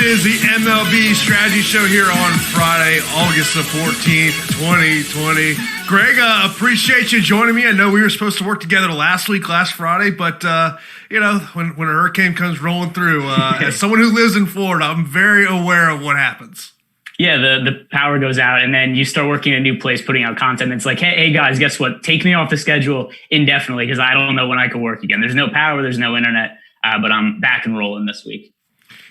is the MLB Strategy Show here on Friday, August the 14th, 2020. Greg, appreciate you joining me. I know we were supposed to work together last Friday, but, when a hurricane comes rolling through, as someone who lives in Florida, I'm very aware of what happens. Yeah, the power goes out, and then you start working at a new place, putting out content. It's like, hey guys, guess what? Take me off the schedule indefinitely because I don't know when I can work again. There's no power, there's no internet, but I'm back and rolling this week.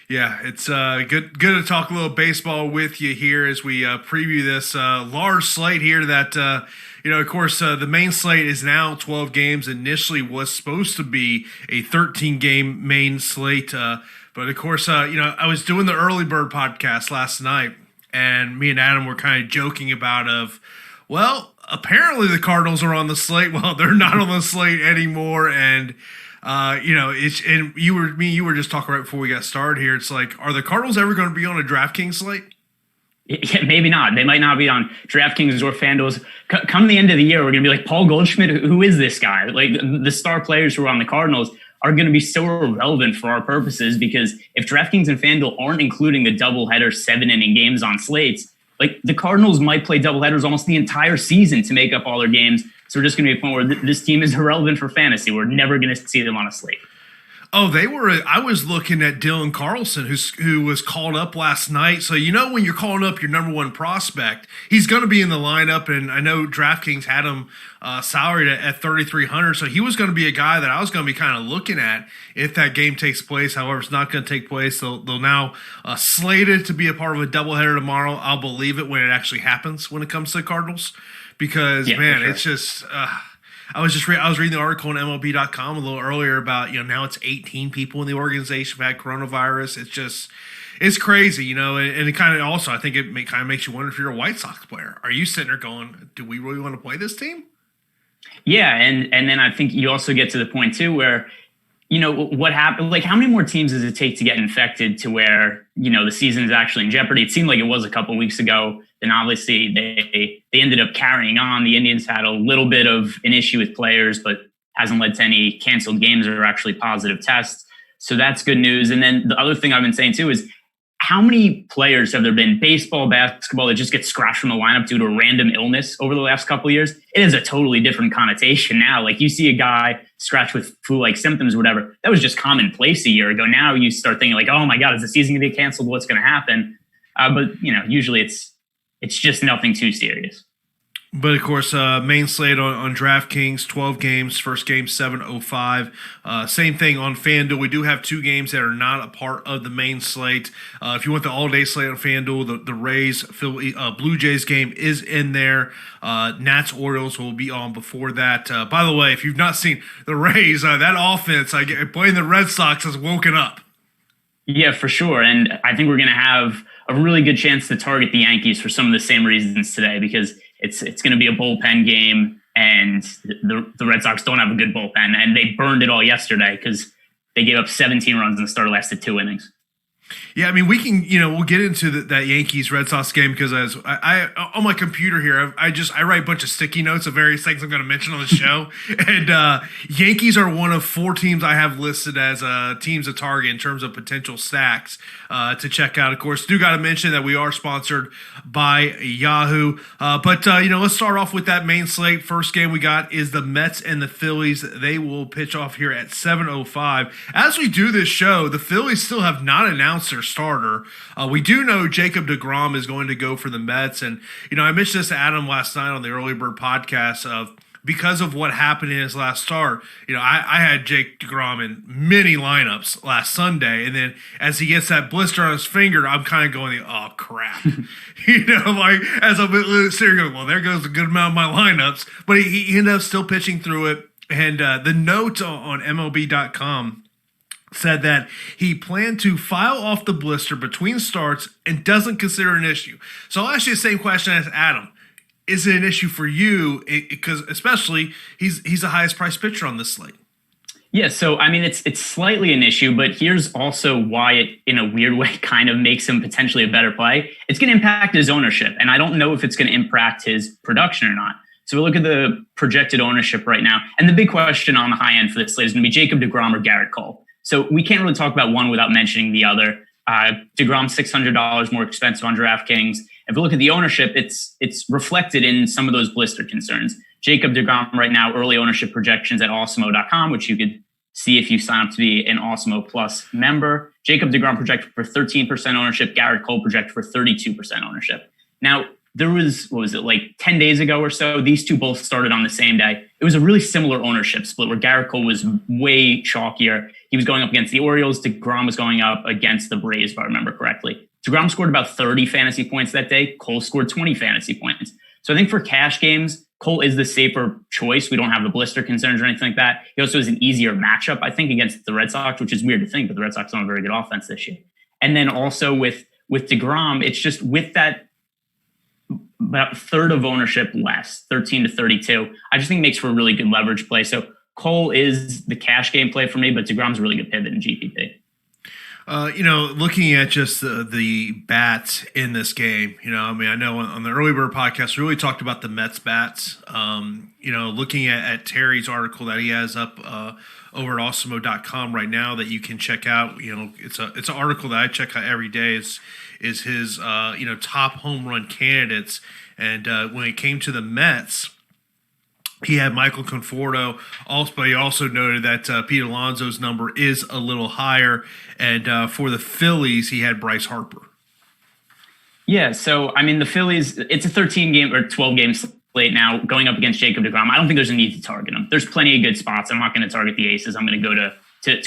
Yeah, it's good to talk a little baseball with you here as we preview this large slate here that, of course, the main slate is now 12 games. Initially was supposed to be a 13-game main slate. But, of course, I was doing the Early Bird podcast last night, and me and Adam were kind of joking about apparently the Cardinals are on the slate. Well, they're not on the slate anymore, and you were just talking right before we got started here. It's like, are the Cardinals ever going to be on a DraftKings slate? Yeah, maybe not. They might not be on DraftKings or FanDuel's. Come the end of the year, we're going to be like, Paul Goldschmidt, who is this guy? Like, the star players who are on the Cardinals are going to be so irrelevant for our purposes because if DraftKings and FanDuel aren't including the doubleheader 7-inning games on slates, like the Cardinals might play doubleheaders almost the entire season to make up all their games. So we're just going to be a point where this team is irrelevant for fantasy. We're never going to see them on a slate. Oh, they were. I was looking at Dylan Carlson, who was called up last night. So when you're calling up your number one prospect, he's going to be in the lineup. And I know DraftKings had him salaried at $3,300, so he was going to be a guy that I was going to be kind of looking at if that game takes place. However, it's not going to take place. They'll now slated to be a part of a doubleheader tomorrow. I'll believe it when it actually happens when it comes to the Cardinals, because sure. It's just. I was reading the article on MLB.com a little earlier about, now it's 18 people in the organization who had coronavirus. It's crazy, and it kind of also, I think it kind of makes you wonder if you're a White Sox player. Are you sitting there going, do we really want to play this team? Yeah, and then I think you also get to the point too where, what happened, like how many more teams does it take to get infected to where, the season is actually in jeopardy? It seemed like it was a couple weeks ago. Then obviously they ended up carrying on. The Indians had a little bit of an issue with players, but hasn't led to any canceled games or actually positive tests. So that's good news. And then the other thing I've been saying too is how many players have there been, baseball, basketball, that just get scratched from the lineup due to a random illness over the last couple of years? It is a totally different connotation now. Like you see a guy scratched with flu-like symptoms or whatever. That was just commonplace a year ago. Now you start thinking like, oh my God, is the season going to be canceled? What's going to happen? But usually it's just nothing too serious. But, of course, main slate on DraftKings, 12 games, first game 7:05. Same thing on FanDuel. We do have 2 games that are not a part of the main slate. If you want the all-day slate on FanDuel, the Rays Blue Jays game is in there. Nats Orioles will be on before that. By the way, if you've not seen the Rays, that offense playing the Red Sox has woken up. Yeah, for sure. And I think we're going to have a really good chance to target the Yankees for some of the same reasons today, because it's going to be a bullpen game, and the Red Sox don't have a good bullpen, and they burned it all yesterday because they gave up 17 runs and the starter lasted 2 innings. Yeah, I mean, we can, we'll get into that Yankees Red Sox game because as I on my computer here, I write a bunch of sticky notes of various things I'm going to mention on the show, and Yankees are one of 4 teams I have listed as teams to target in terms of potential stacks to check out. Of course, do got to mention that we are sponsored by Yahoo, but let's start off with that main slate. First game we got is the Mets and the Phillies. They will pitch off here at 7:05. As we do this show, the Phillies still have not announced their starter. We do know Jacob deGrom is going to go for the Mets, and I mentioned this to Adam last night on the Early Bird podcast of because of what happened in his last start. I had Jake deGrom in many lineups last Sunday, and then as he gets that blister on his finger, I'm kind of going, oh crap, like as I'm sitting going, well, there goes a good amount of my lineups, but he ended up still pitching through it. And the note on MLB.com said that he planned to file off the blister between starts and doesn't consider an issue. So I'll ask you the same question as Adam. Is it an issue for you? Because especially he's the highest priced pitcher on this slate. Yeah, so I mean, it's slightly an issue, but here's also why it, in a weird way, kind of makes him potentially a better play. It's going to impact his ownership, and I don't know if it's going to impact his production or not. So we look at the projected ownership right now, and the big question on the high end for this slate is going to be Jacob deGrom or Garrett Cole. So we can't really talk about one without mentioning the other. DeGrom $600 more expensive on DraftKings. If we look at the ownership, it's reflected in some of those blister concerns. Jacob DeGrom right now, early ownership projections at Awesemo.com, which you could see if you sign up to be an Awesemo Plus member. Jacob DeGrom projected for 13% ownership. Garrett Cole projected for 32% ownership. Now, there was, 10 days ago or so, these two both started on the same day. It was a really similar ownership split where Garrett Cole was way chalkier. He was going up against the Orioles. DeGrom was going up against the Braves, if I remember correctly. DeGrom scored about 30 fantasy points that day. Cole scored 20 fantasy points. So I think for cash games, Cole is the safer choice. We don't have the blister concerns or anything like that. He also has an easier matchup, I think, against the Red Sox, which is weird to think, but the Red Sox don't have a very good offense this year. And then also with DeGrom, it's just with that about a third of ownership less, 13 to 32. I just think it makes for a really good leverage play. So Cole is the cash game play for me, but DeGrom's a really good pivot in GPP. Looking at just the bats in this game, I know on the Early Bird podcast, we really talked about the Mets bats. Looking at Terry's article that he has up over at Awesemo.com right now that you can check out. It's an article that I check out every day. Is his top home run candidates, and when it came to the Mets, he had Michael Conforto. Also, he also noted that Pete Alonso's number is a little higher, and for the Phillies, he had Bryce Harper. Yeah, so the Phillies, it's a 13-game or 12-game slate now going up against Jacob DeGrom. I don't think there's a need to target him. There's plenty of good spots. I'm not going to target the aces. I'm going to go to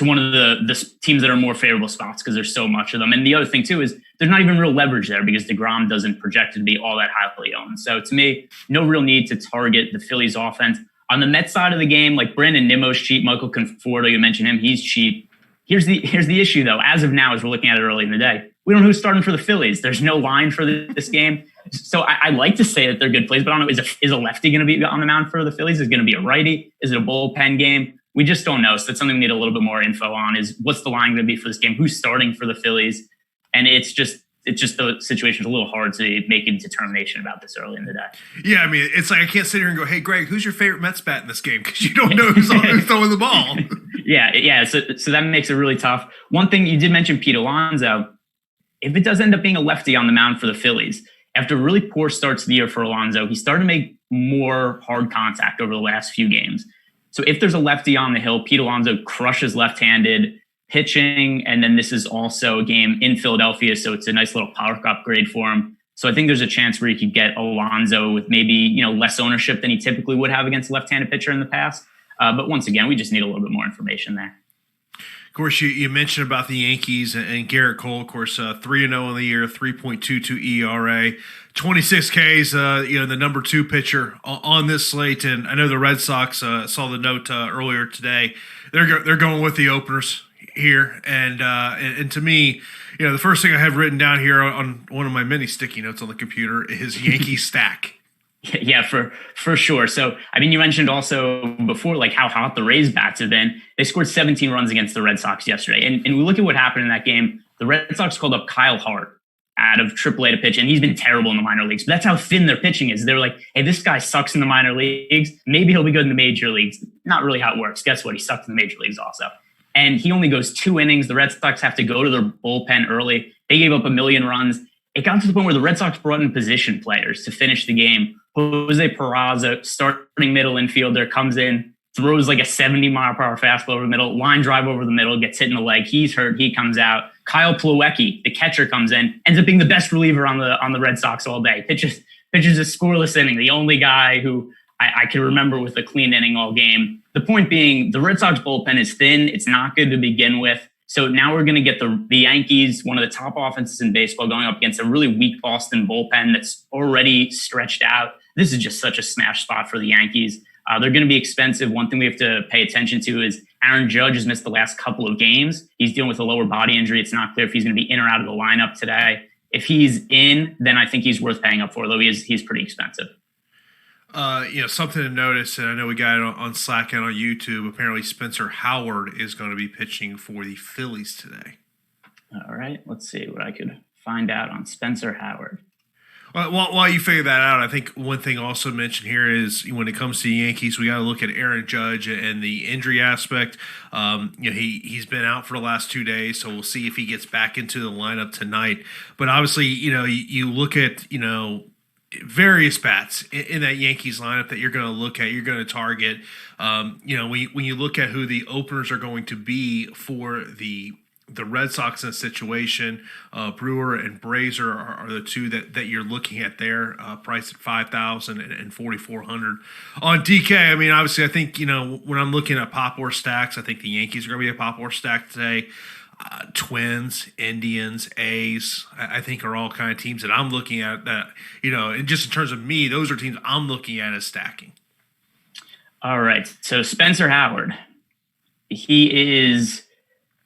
one of the teams that are more favorable spots because there's so much of them. And the other thing, too, is there's not even real leverage there because DeGrom doesn't project to be all that highly owned. So to me, no real need to target the Phillies offense. On the Mets side of the game, like Brandon Nimmo's cheap, Michael Conforto, you mentioned him, he's cheap. Here's the issue, though. As of now, as we're looking at it early in the day, we don't know who's starting for the Phillies. There's no line for this game. So I like to say that they're good plays, but I don't know, is a lefty going to be on the mound for the Phillies? Is it going to be a righty? Is it a bullpen game? We just don't know. So that's something we need a little bit more info on is what's the line going to be for this game? Who's starting for the Phillies? And it's just the situation's a little hard to make a determination about this early in the day. Yeah, it's like I can't sit here and go, hey, Greg, who's your favorite Mets bat in this game? Because you don't know who's throwing the ball. Yeah. So that makes it really tough. One thing you did mention, Pete Alonso. If it does end up being a lefty on the mound for the Phillies, after a really poor start to the year for Alonso, he started to make more hard contact over the last few games. So if there's a lefty on the hill, Pete Alonso crushes left-handed pitching, and then this is also a game in Philadelphia, so it's a nice little power upgrade for him. So I think there's a chance where you could get Alonso with maybe less ownership than he typically would have against a left-handed pitcher in the past. But once again, we just need a little bit more information there. Of course, you mentioned about the Yankees and Garrett Cole. Of course, 3-0 in the year, 3.22 ERA, 26 Ks. The number 2 pitcher on this slate, and I know the Red Sox saw the note earlier today. They're going with the openers here, and to me, the first thing I have written down here on one of my many sticky notes on the computer is Yankee stack. Yeah, for sure. So, you mentioned also before, like how hot the Rays bats have been. They scored 17 runs against the Red Sox yesterday. And we look at what happened in that game. The Red Sox called up Kyle Hart out of AAA to pitch, and he's been terrible in the minor leagues. But that's how thin their pitching is. They're like, hey, this guy sucks in the minor leagues. Maybe he'll be good in the major leagues. Not really how it works. Guess what? He sucked in the major leagues also. And he only goes 2 innings. The Red Sox have to go to their bullpen early. They gave up 1 million runs. It got to the point where the Red Sox brought in position players to finish the game. Jose Peraza, starting middle infielder, comes in, throws like a 70-mile-per-hour fastball over the middle, line drive over the middle, gets hit in the leg. He's hurt. He comes out. Kyle Plawecki, the catcher, comes in, ends up being the best reliever on the Red Sox all day. Pitches a scoreless inning. The only guy who I can remember with a clean inning all game. The point being, the Red Sox bullpen is thin. It's not good to begin with. So now we're going to get the Yankees, one of the top offenses in baseball, going up against a really weak Boston bullpen that's already stretched out. This is just such a smash spot for the Yankees. They're going to be expensive. One thing we have to pay attention to is Aaron Judge has missed the last couple of games. He's dealing with a lower body injury. It's not clear if he's going to be in or out of the lineup today. If he's in, then I think he's worth paying up for, though he's pretty expensive. Something to notice, and I know we got it on Slack and on YouTube. Apparently, Spencer Howard is going to be pitching for the Phillies today. All right, let's see what I could find out on Spencer Howard. While you figure that out, I think one thing also mentioned here is when it comes to the Yankees, we got to look at Aaron Judge and the injury aspect. He's been out for the last 2 days, so we'll see if he gets back into the lineup tonight. But obviously, you look at various bats in that Yankees lineup that you're going to look at, you're going to target. When you look at who the openers are going to be for the Red Sox in a situation, Brewer and Brazier are the two that you're looking at there, priced at $5,000 and $4,400. On DK, I mean, obviously, I think, when I'm looking at pop or stacks, I think the Yankees are going to be a pop or stack today. Twins, Indians, A's, I think are all kind of teams that I'm looking at that, and just in terms of me, those are teams I'm looking at as stacking. All right. So Spencer Howard, he is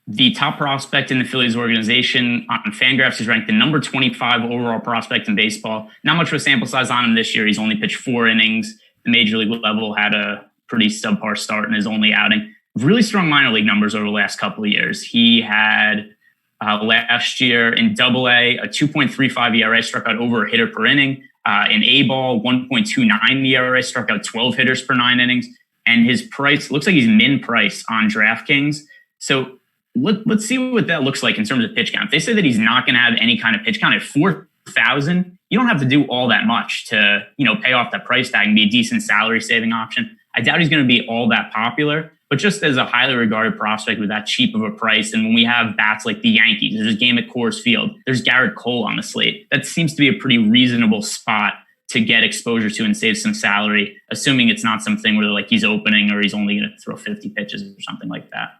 the top prospect in the Phillies organization. On FanGraphs, he's ranked the number 25 overall prospect in baseball. Not much of a sample size on him this year. He's only pitched 4 innings. The major league level had a pretty subpar start in his only outing. Really strong minor league numbers over the last couple of years. He had last year in Double-A, a 2.35 ERA, struck out over a hitter per inning. In A-ball, 1.29 ERA, struck out 12 hitters per 9 innings. And his price looks like he's min price on DraftKings. So let's see what that looks like in terms of pitch count. They say that he's not going to have any kind of pitch count at 4,000. You don't have to do all that much to, pay off that price tag and be a decent salary saving option. I doubt he's going to be all that popular, but just as a highly regarded prospect with that cheap of a price. And when we have bats like the Yankees, there's a game at Coors Field, there's Garrett Cole on the slate. That seems to be a pretty reasonable spot to get exposure to and save some salary, assuming it's not something where he's opening or he's only going to throw 50 pitches or something like that.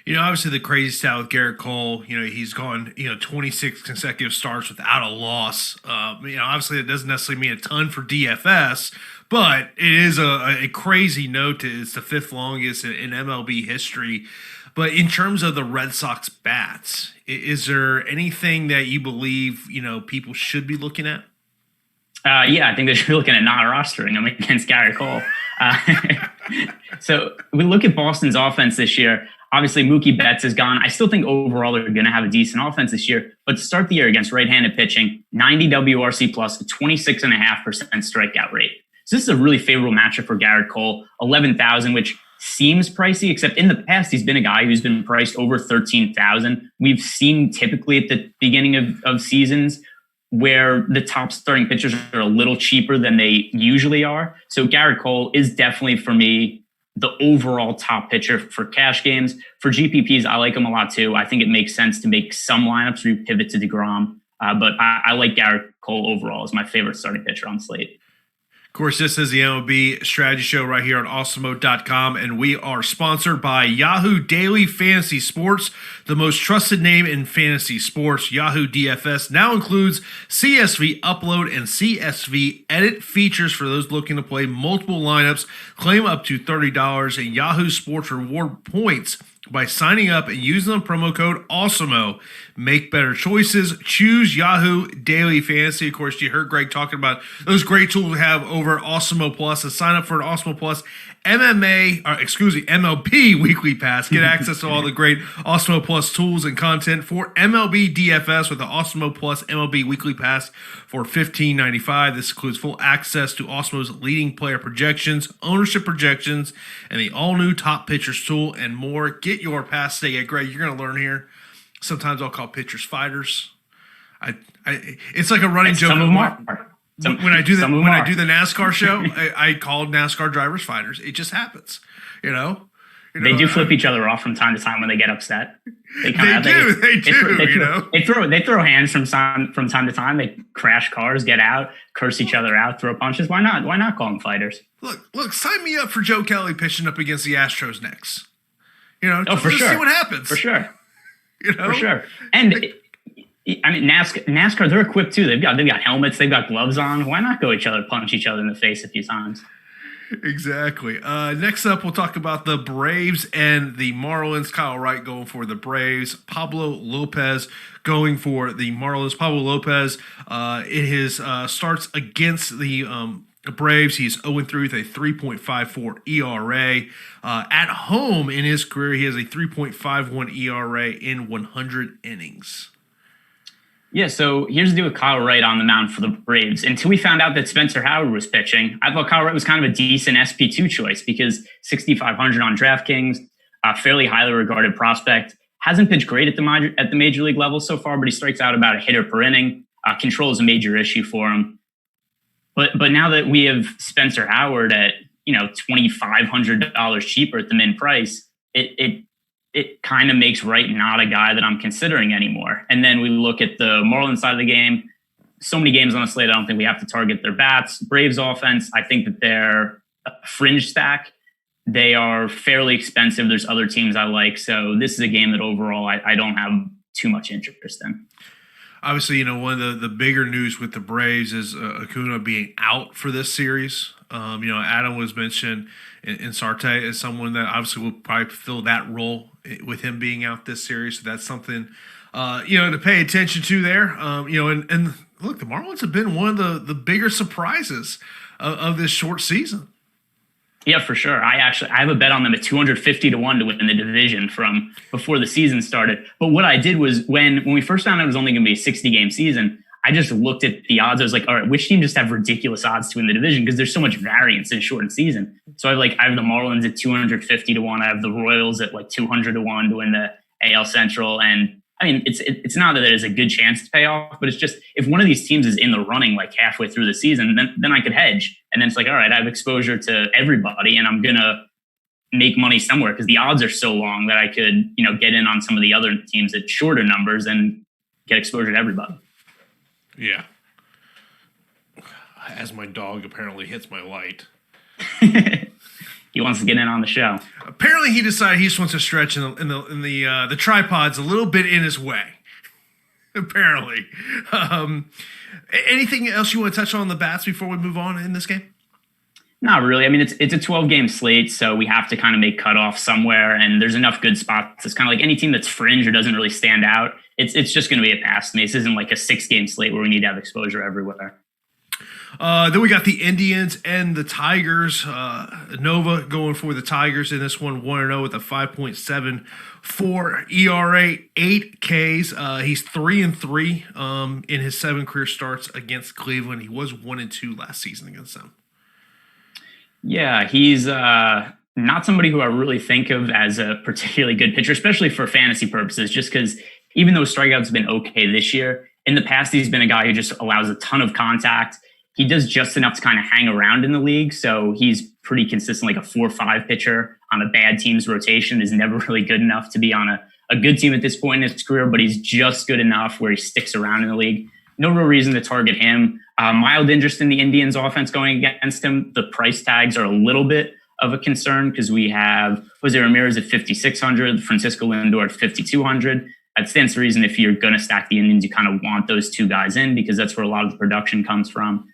Obviously the crazy stat with Garrett Cole, he's gone, 26 consecutive starts without a loss. Obviously that doesn't necessarily mean a ton for DFS, but it is a crazy note. It's the 5th longest in MLB history. But in terms of the Red Sox bats, is there anything that you believe, people should be looking at? Yeah, I think they should be looking at not rostering him against Garrett Cole. So we look at Boston's offense this year. Obviously, Mookie Betts is gone. I still think overall they're going to have a decent offense this year. But to start the year against right-handed pitching, 90 WRC plus, a 26.5% strikeout rate. So this is a really favorable matchup for Garrett Cole, 11,000, which seems pricey, except in the past, he's been a guy who's been priced over 13,000. We've seen typically at the beginning of seasons where the top starting pitchers are a little cheaper than they usually are. So Garrett Cole is definitely, for me, the overall top pitcher for cash games. For GPPs, I like him a lot too. I think it makes sense to make some lineups where you pivot to DeGrom. But I like Garrett Cole overall as my favorite starting pitcher on slate. Of course, this is the MLB Strategy Show right here on Awesemo.com, and we are sponsored by Yahoo Daily Fantasy Sports, the most trusted name in fantasy sports. Yahoo DFS now includes CSV upload and CSV edit features for those looking to play multiple lineups. Claim up to $30 in Yahoo Sports reward points by signing up and using the promo code Awesemo. Make better choices. Choose Yahoo Daily Fantasy. Of course, you heard Greg talking about those great tools we have over Awesemo Plus. And sign up for an Awesemo Plus MLB Weekly Pass. Get access to all the great Awesemo Plus tools and content for MLB DFS with the Awesemo Plus MLB Weekly Pass for $15.95. This includes full access to Awesemo's leading player projections, ownership projections, and the all-new top pitchers tool and more. Get your pass today. Greg, you're going to learn here. Sometimes I'll call pitchers fighters. It's like a running joke. Some of them are. When I do the NASCAR show, I call NASCAR drivers fighters. It just happens, They do flip each other off from time to time when they get upset. They throw hands from time to time. They crash cars, get out, curse each other out, throw punches. Why not? Why not call them fighters? Look, sign me up for Joe Kelly pitching up against the Astros next. For sure. See what happens. For sure. For sure. And NASCAR, they're equipped too. They've got helmets, they've got gloves on. Why not punch each other in the face a few times? Exactly. Next up, we'll talk about the Braves and the Marlins. Kyle Wright going for the Braves. Pablo Lopez going for the Marlins. Pablo Lopez, in his starts against the Braves, he's 0-3 with a 3.54 ERA. At home in his career, he has a 3.51 ERA in 100 innings. Yeah, so here's the deal with Kyle Wright on the mound for the Braves. Until we found out that Spencer Howard was pitching, I thought Kyle Wright was kind of a decent SP2 choice because 6,500 on DraftKings, a fairly highly regarded prospect. Hasn't pitched great at the major league level so far, but he strikes out about a hitter per inning. Control is a major issue for him. But now that we have Spencer Howard at $2,500 cheaper at the min price, it kind of makes Wright not a guy that I'm considering anymore. And then we look at the Marlins side of the game. So many games on the slate, I don't think we have to target their bats. Braves offense, I think that they're a fringe stack. They are fairly expensive. There's other teams I like. So this is a game that overall I don't have too much interest in. Obviously, one of the bigger news with the Braves is Acuna being out for this series. Adam was mentioned in Sarte as someone that obviously will probably fill that role with him being out this series. So that's something, to pay attention to there. And look, the Marlins have been one of the bigger surprises of this short season. Yeah, for sure. I have a bet on them at 250 to 1 to win the division from before the season started. But what I did was when we first found out it was only going to be a 60-game season, I just looked at the odds. I was like, all right, which team just have ridiculous odds to win the division? Because there's so much variance in a shortened season. So I have the Marlins at 250 to 1. I have the Royals at 200 to 1 to win the AL Central. And I mean, it's not that there's a good chance to pay off, but it's just if one of these teams is in the running halfway through the season, then I could hedge. And then it's all right, I have exposure to everybody and I'm going to make money somewhere because the odds are so long that I could, get in on some of the other teams at shorter numbers and get exposure to everybody. Yeah. As my dog apparently hits my light. He wants to get in on the show. Apparently, he decided he just wants to stretch in the tripod's a little bit in his way. Apparently, anything else you want to touch on the bats before we move on in this game? Not really. I mean, it's a 12-game slate, so we have to kind of make cutoffs somewhere, and there's enough good spots. It's kind of like any team that's fringe or doesn't really stand out. It's just going to be a pass to me. This isn't like a 6-game slate where we need to have exposure everywhere. Then we got the Indians and the Tigers. Nova going for the Tigers in this one, 1-0 with a 5.74 ERA, 8 Ks. He's 3-3 in his 7 career starts against Cleveland. He was 1-2 last season against them. Yeah, he's not somebody who I really think of as a particularly good pitcher, especially for fantasy purposes, just because even though strikeouts have been okay this year, in the past he's been a guy who just allows a ton of contact. He does just enough to kind of hang around in the league. So he's pretty consistent, like a 4-5 pitcher on a bad team's rotation is never really good enough to be on a good team at this point in his career, but he's just good enough where he sticks around in the league. No real reason to target him. Mild interest in the Indians offense going against him. The price tags are a little bit of a concern because we have Jose Ramirez at 5,600, Francisco Lindor at 5,200. That stands to reason if you're going to stack the Indians, you kind of want those two guys in because that's where a lot of the production comes from.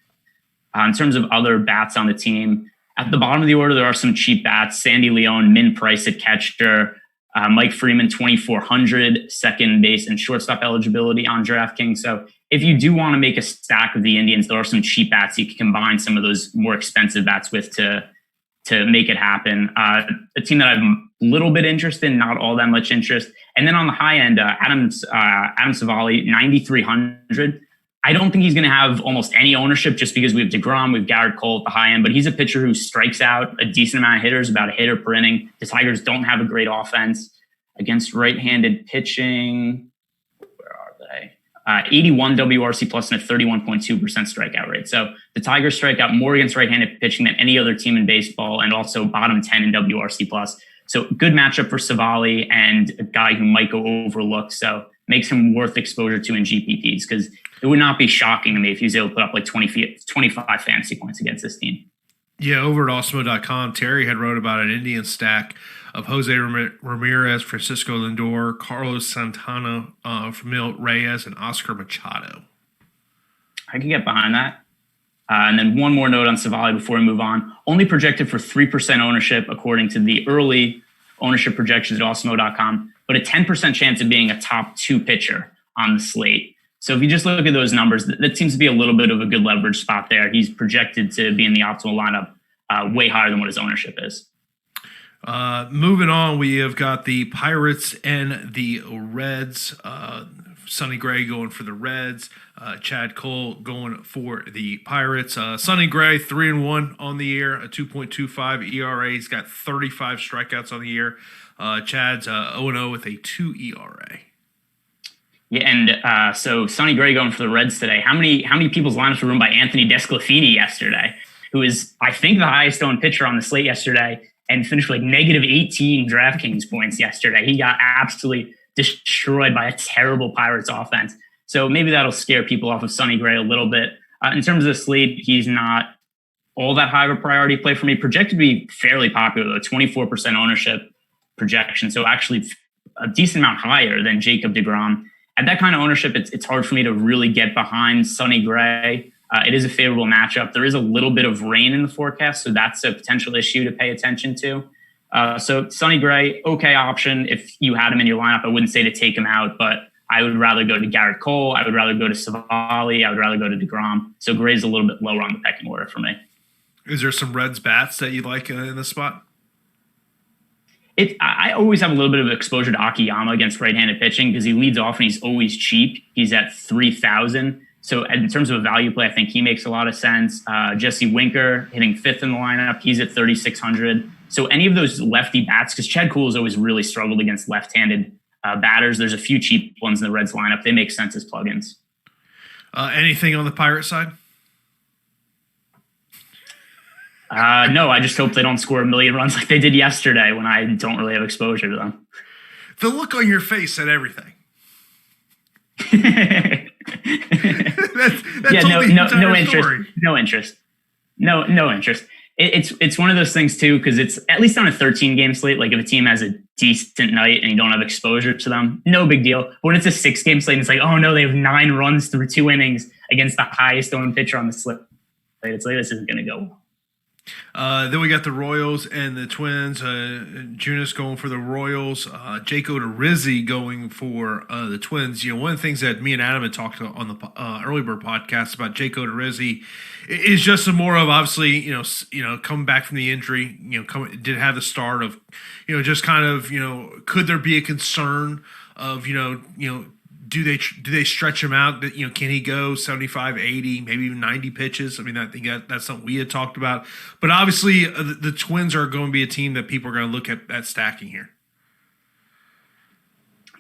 In terms of other bats on the team, at the bottom of the order, there are some cheap bats. Sandy Leon, min price at catcher. Mike Freeman, 2,400, second base and shortstop eligibility on DraftKings. So if you do want to make a stack of the Indians, there are some cheap bats you can combine some of those more expensive bats with to make it happen. A team that I have a little bit interest in, not all that much interest. And then on the high end, Adam Savali, 9,300. I don't think he's going to have almost any ownership just because we have DeGrom, we have Garrett Cole at the high end, but he's a pitcher who strikes out a decent amount of hitters, about a hitter per inning. The Tigers don't have a great offense against right-handed pitching. Where are they? 81 WRC plus and a 31.2% strikeout rate. So the Tigers strike out more against right-handed pitching than any other team in baseball and also bottom 10 in WRC plus. So good matchup for Savali and a guy who might go overlooked. So makes him worth exposure to in GPPs because it would not be shocking to me if he was able to put up 25 fantasy points against this team. Yeah, over at Awesemo.com, Terry had wrote about an Indian stack of Jose Ramirez, Francisco Lindor, Carlos Santana, Familia Reyes, and Oscar Machado. I can get behind that. And then one more note on Savali before we move on. Only projected for 3% ownership according to the early ownership projections at Awesemo.com, but a 10% chance of being a top 2 pitcher on the slate. So if you just look at those numbers, that seems to be a little bit of a good leverage spot there. He's projected to be in the optimal lineup way higher than what his ownership is. Moving on, we have got the Pirates and the Reds. Sonny Gray going for the Reds. Chad Cole going for the Pirates. Sonny Gray 3-1 on the year, a 2.25 ERA. He's got 35 strikeouts on the year. Chad's 0-0 with a 2 ERA. Yeah, and so Sonny Gray going for the Reds today. How many people's lineups were run by Anthony Desclafini yesterday, who is, I think, the highest owned pitcher on the slate yesterday, and finished like negative 18 DraftKings points yesterday. He got absolutely destroyed by a terrible Pirates offense. So maybe that'll scare people off of Sonny Gray a little bit. In terms of the slate, he's not all that high of a priority play for me. Projected to be fairly popular, though, 24% ownership projection. So actually a decent amount higher than Jacob deGrom. At that kind of ownership, it's hard for me to really get behind Sonny Gray. It is a favorable matchup. There is a little bit of rain in the forecast, so that's a potential issue to pay attention to. So Sonny Gray, okay option. If you had him in your lineup, I wouldn't say to take him out, but I would rather go to Garrett Cole. I would rather go to Savali. I would rather go to deGrom. So Gray's a little bit lower on the pecking order for me. Is there some Reds bats that you like in this spot? I always have a little bit of exposure to Akiyama against right-handed pitching because he leads off and he's always cheap. He's at 3,000. So in terms of a value play, I think he makes a lot of sense. Jesse Winker hitting 5th in the lineup. He's at 3,600. So any of those lefty bats, because Chad Kuhl has always really struggled against left-handed batters. There's a few cheap ones in the Reds lineup. They make sense as plugins. Anything on the Pirate side? No, I just hope they don't score a million runs like they did yesterday when I don't really have exposure to them. The look on your face said everything. that's yeah, no interest. Story. No interest. No interest. It's one of those things too, because it's at least on a 13-game slate. Like if a team has a decent night and you don't have exposure to them, no big deal. But when it's a 6-game slate, and it's like, oh no, they have 9 runs through 2 innings against the highest owned pitcher on the slate. It's like this isn't going to go well. Then we got the Royals and the Twins. Junis going for the Royals. Jake Odorizzi going for the Twins. You know, one of the things that me and Adam had talked on the Early Bird podcast about Jake Odorizzi is just a more of obviously coming back from the injury. Did have the start of just kind of could there be a concern of do they stretch him out? That can he go 75, 80, maybe even 90 pitches? I mean, I think that's something we had talked about. But obviously, the Twins are going to be a team that people are going to look at stacking here.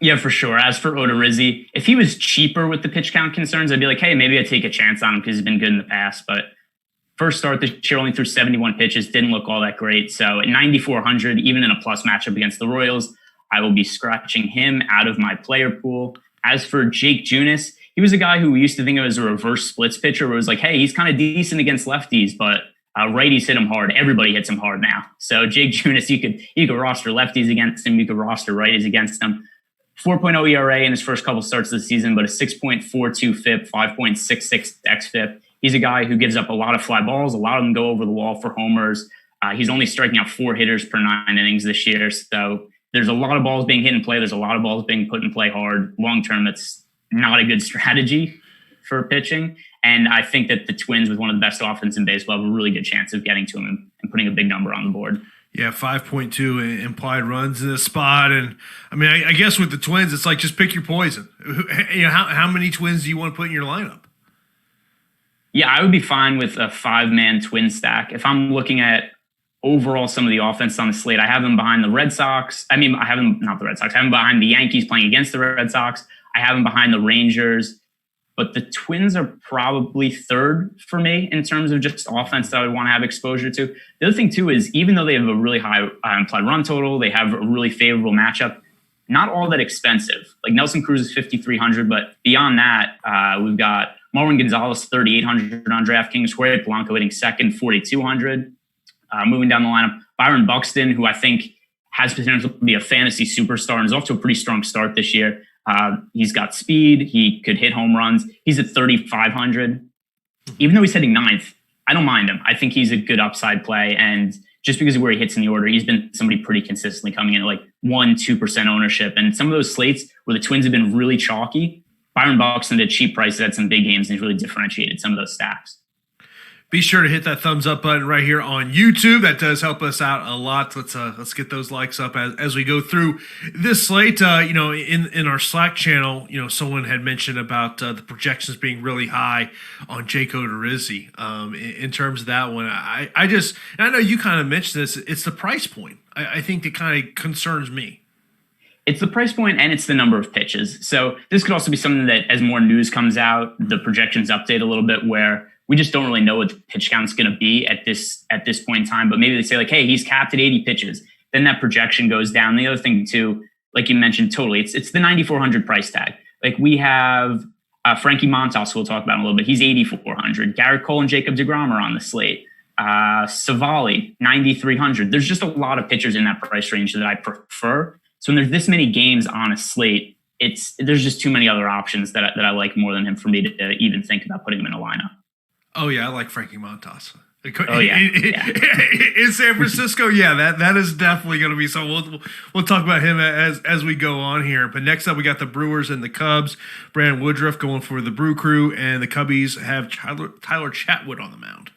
Yeah, for sure. As for Odorizzi, if he was cheaper with the pitch count concerns, I'd be like, hey, maybe I'd take a chance on him because he's been good in the past. But first start this year, only threw 71 pitches, didn't look all that great. So at 9,400, even in a plus matchup against the Royals, I will be scratching him out of my player pool. As for Jake Junis, he was a guy who we used to think of as a reverse splits pitcher where it was like, hey, he's kind of decent against lefties, but righties hit him hard. Everybody hits him hard now. So Jake Junis, you could roster lefties against him. You could roster righties against him. 4.0 ERA in his first couple starts of the season, but a 6.42 FIP, 5.66 xFIP. He's a guy who gives up a lot of fly balls. A lot of them go over the wall for homers. He's only striking out 4 hitters per 9 innings this year. So there's a lot of balls being hit in play. There's a lot of balls being put in play hard. Long-term, that's not a good strategy for pitching. And I think that the Twins, with one of the best offenses in baseball, have a really good chance of getting to him and putting a big number on the board. Yeah, 5.2 implied runs in this spot. And, I mean, I guess with the Twins, it's like just pick your poison. How many Twins do you want to put in your lineup? Yeah, I would be fine with a 5-man Twin stack. If I'm looking at overall some of the offense on the slate, I have them behind the Red Sox. I mean, I have them, not the Red Sox. I have them behind the Yankees playing against the Red Sox. I have them behind the Rangers. But the Twins are probably third for me in terms of just offense that I would want to have exposure to. The other thing, too, is even though they have a really high implied run total, they have a really favorable matchup, not all that expensive. Like Nelson Cruz is 5,300, but beyond that, we've got Marvin Gonzalez, 3,800 on DraftKings, Jorge Polanco hitting second, 4,200. Moving down the lineup, Byron Buxton, who I think has potential to be a fantasy superstar and is off to a pretty strong start this year. He's got speed. He could hit home runs. He's at 3,500. Even though he's hitting 9th, I don't mind him. I think he's a good upside play. And just because of where he hits in the order, he's been somebody pretty consistently coming in at like 1-2% ownership. And some of those slates where the Twins have been really chalky, Byron Buxton at cheap prices had some big games and he's really differentiated some of those stacks. Be sure to hit that thumbs up button right here on YouTube. That does help us out a lot. Let's get those likes up as we go through this slate. In our Slack channel, someone had mentioned about the projections being really high on Jake Odorizzi. In terms of that one, I know you kind of mentioned this. It's the price point. I think that kind of concerns me. It's the price point and it's the number of pitches. So this could also be something that, as more news comes out, the projections update a little bit, where we just don't really know what the pitch count's going to be at this point in time. But maybe they say like, hey, he's capped at 80 pitches. Then that projection goes down. The other thing too, like you mentioned, totally, it's the 9,400 price tag. Like we have Frankie Montas, we'll talk about in a little bit. He's 8,400. Garrett Cole and Jacob deGrom are on the slate. Savali, 9,300. There's just a lot of pitchers in that price range that I prefer. So when there's this many games on a slate, there's just too many other options that I like more than him for me to even think about putting him in a lineup. Oh yeah, I like Frankie Montas. Oh yeah, in San Francisco, yeah, that is definitely going to be something. We'll talk about him as we go on here. But next up, we got the Brewers and the Cubs. Brandon Woodruff going for the Brew Crew, and the Cubbies have Tyler Chatwood on the mound.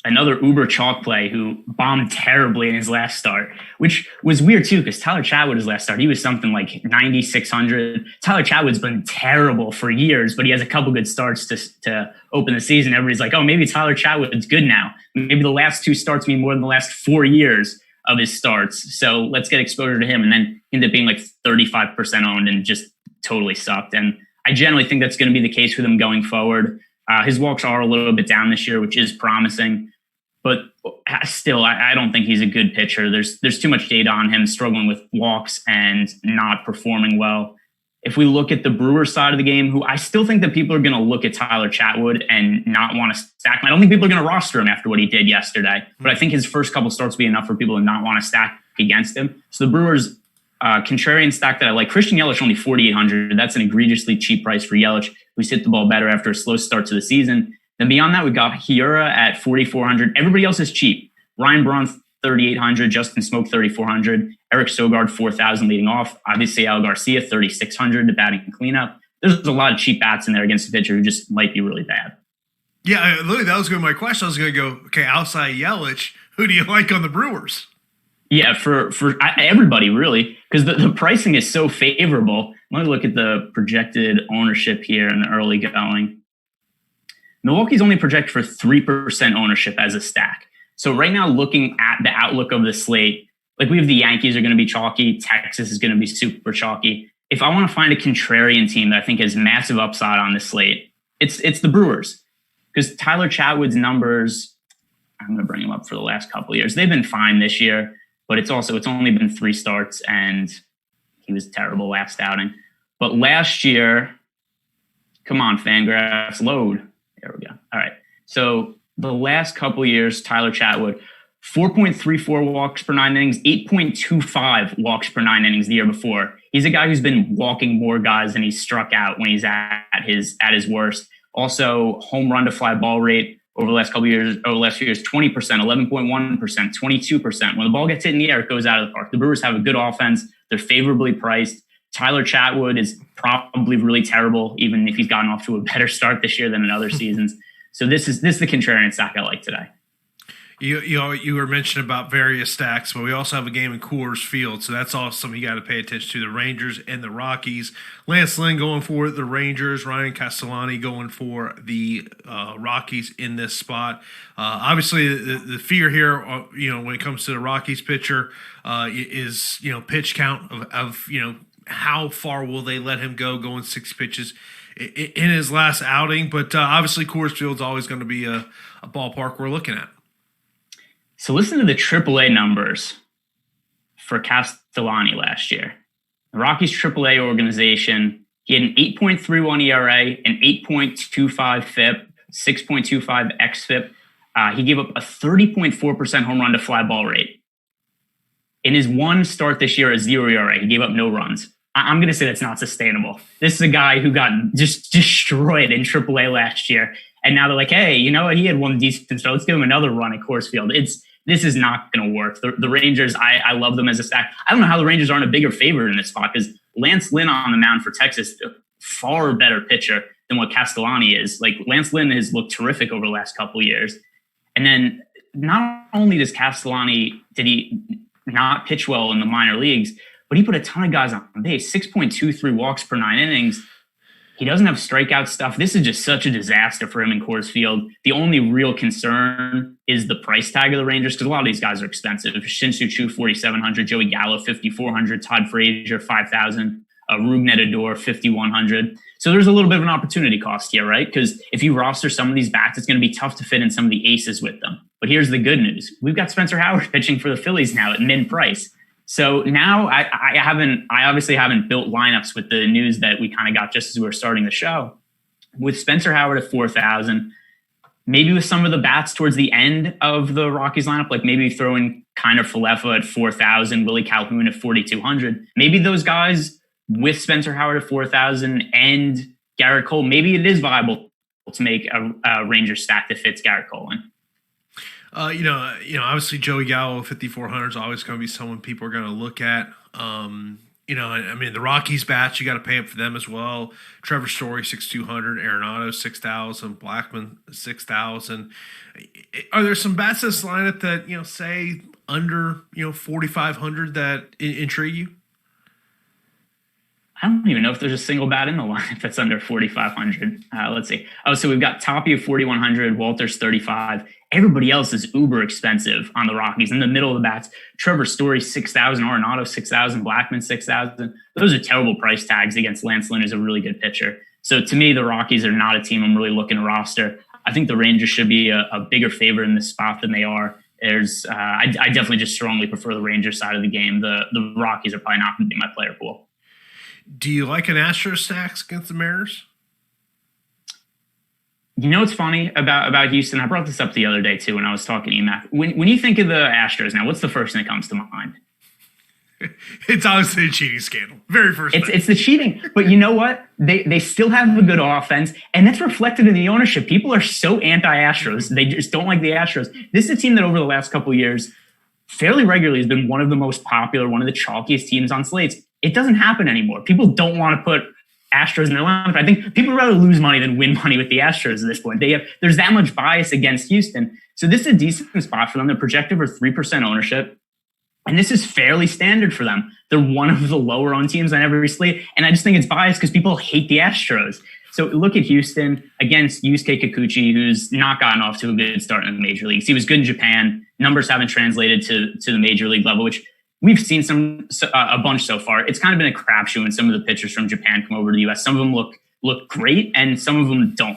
Another uber chalk play who bombed terribly in his last start, which was weird too, because Tyler Chatwood, his last start, he was something like 9,600. Tyler Chatwood's been terrible for years, but he has a couple good starts to open the season. Everybody's like, oh, maybe Tyler Chatwood's good now. Maybe the last two starts mean more than the last 4 years of his starts. So let's get exposure to him. And then he ended up being like 35% owned and just totally sucked. And I generally think that's going to be the case with him going forward. His walks are a little bit down this year, which is promising, but still, I don't think he's a good pitcher. There's too much data on him struggling with walks and not performing well. If we look at the Brewers side of the game, who I still think that people are going to look at Tyler Chatwood and not want to stack him. I don't think people are going to roster him after what he did yesterday, but I think his first couple starts will be enough for people to not want to stack against him. So the Brewers contrarian stack that I like, Christian Yelich only 4,800. That's an egregiously cheap price for Yelich, who's hit the ball better after a slow start to the season. Then beyond that, we got Hiura at 4,400. Everybody else is cheap. Ryan Braun, 3,800. Justin Smoke, 3,400. Eric Sogard, 4,000 leading off. Obviously, Al Garcia, 3,600 to batting and cleanup. There's a lot of cheap bats in there against a pitcher who just might be really bad. Yeah, literally, that was going to be my question. I was going to go, okay, outside Yelich, who do you like on the Brewers? Yeah, for everybody, really, because the pricing is so favorable. Let me look at the projected ownership here in the early going. Milwaukee's only projected for 3% ownership as a stack. So right now, looking at the outlook of the slate, like we have the Yankees are going to be chalky. Texas is going to be super chalky. If I want to find a contrarian team that I think has massive upside on the slate, it's the Brewers. Because Tyler Chatwood's numbers, I'm going to bring them up for the last couple of years. They've been fine this year. But it's only been 3 starts, and he was terrible last outing. But last year, come on, Fangraphs, load. There we go. All right. So the last couple of years, Tyler Chatwood, 4.34 walks per 9 innings, 8.25 walks per 9 innings the year before. He's a guy who's been walking more guys than he's struck out when he's at his worst. Also, home run to fly ball rate over the last few years, 20%, 11.1%, 22%. When the ball gets hit in the air, it goes out of the park. The Brewers have a good offense. They're favorably priced. Tyler Chatwood is probably really terrible, even if he's gotten off to a better start this year than in other seasons. So this is the contrarian stack I like today. You were mentioning about various stacks, but we also have a game in Coors Field, so that's also something you got to pay attention to. The Rangers and the Rockies. Lance Lynn going for the Rangers. Ryan Castellani going for the Rockies in this spot. Obviously, the fear here, when it comes to the Rockies pitcher, is pitch count of how far will they let him go going 6 pitches in his last outing. But obviously, Coors Field's always going to be a ballpark we're looking at. So listen to the AAA numbers for Castellani last year. The Rockies AAA organization, he had an 8.31 ERA, an 8.25 FIP, 6.25 xFIP. He gave up a 30.4% home run to fly ball rate. In his one start this year, a 0 ERA, he gave up no runs. I'm going to say that's not sustainable. This is a guy who got just destroyed in AAA last year. And now they're like, hey, you know what? He had one decent start. Let's give him another run at Coors Field. This is not going to work. The Rangers, I love them as a stack. I don't know how the Rangers aren't a bigger favorite in this spot because Lance Lynn on the mound for Texas, far better pitcher than what Castellani is. Like Lance Lynn has looked terrific over the last couple of years. And then not only did he not pitch well in the minor leagues, but he put a ton of guys on base, 6.23 walks per 9 innings. He doesn't have strikeout stuff. This is just such a disaster for him in Coors Field. The only real concern is the price tag of the Rangers, because a lot of these guys are expensive. Shin-Soo Choo, $4,700, Joey Gallo, $5,400, Todd Frazier, $5,000, Rougned Odor, $5,100. So there's a little bit of an opportunity cost here, right? Because if you roster some of these bats, it's going to be tough to fit in some of the aces with them. But here's the good news. We've got Spencer Howard pitching for the Phillies now at min price. So now I obviously haven't built lineups with the news that we kind of got just as we were starting the show. With Spencer Howard at 4,000, maybe with some of the bats towards the end of the Rockies lineup, like maybe throwing Kiner Falefa at 4,000, Willie Calhoun at 4,200. Maybe those guys with Spencer Howard at 4,000 and Garrett Cole, maybe it is viable to make a Ranger stack that fits Garrett Cole in. Obviously Joey Gallo, 5,400 is always going to be someone people are going to look at. The Rockies bats, you got to pay up for them as well. Trevor Story, 6,200, Arenado, 6,000, Blackman, 6,000. Are there some bats in this lineup that, say under, 4,500 that intrigue you? I don't even know if there's a single bat in the lineup that's under 4,500. Let's see. Oh, so we've got Tapia 4,100, Walters 35. Everybody else is uber expensive on the Rockies. In the middle of the bats, Trevor Story 6,000, Arenado 6,000, Blackman 6,000. Those are terrible price tags against Lance Lynn, who's a really good pitcher. So to me, the Rockies are not a team I'm really looking to roster. I think the Rangers should be a bigger favorite in this spot than they are. I definitely just strongly prefer the Rangers side of the game. The Rockies are probably not going to be my player pool. Do you like an Astros stacks against the Mariners? You know what's funny about Houston? I brought this up the other day, too, when I was talking to you, Matt. When you think of the Astros now, what's the first thing that comes to mind? It's obviously a cheating scandal. Very first thing. It's the cheating. But you know what? They still have a good offense, and that's reflected in the ownership. People are so anti-Astros. They just don't like the Astros. This is a team that over the last couple of years fairly regularly has been one of the most popular, one of the chalkiest teams on slates. It doesn't happen anymore. People don't want to put Astros in their lineup. I think people would rather lose money than win money with the Astros at this point. There's that much bias against Houston. So this is a decent spot for them. They're projected for 3% ownership. And this is fairly standard for them. They're one of the lower owned teams on every slate. And I just think it's biased because people hate the Astros. So look at Houston against Yusuke Kikuchi, who's not gotten off to a good start in the major leagues. He was good in Japan. Numbers haven't translated to the major league level, which we've seen a bunch so far. It's kind of been a crapshoot when some of the pitchers from Japan come over to the U.S. Some of them look great, and some of them don't.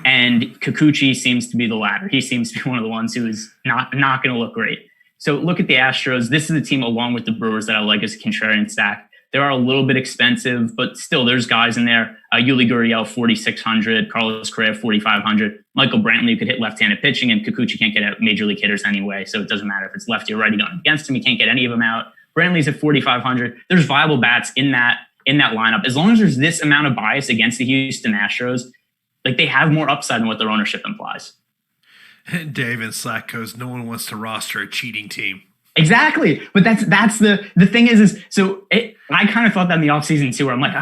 And Kikuchi seems to be the latter. He seems to be one of the ones who is not going to look great. So look at the Astros. This is a team, along with the Brewers, that I like as a contrarian stack. They are a little bit expensive, but still there's guys in there. Yuli Gurriel, 4,600. Carlos Correa, 4,500. Michael Brantley, who could hit left-handed pitching, and Kikuchi can't get out major league hitters anyway, so it doesn't matter if it's lefty or righty going against him. He can't get any of them out. Brantley's at 4,500. There's viable bats in that lineup. As long as there's this amount of bias against the Houston Astros, like they have more upside than what their ownership implies. Dave in Slack goes, no one wants to roster a cheating team. Exactly. But that's the thing is I kind of thought that in the offseason too, where I'm like,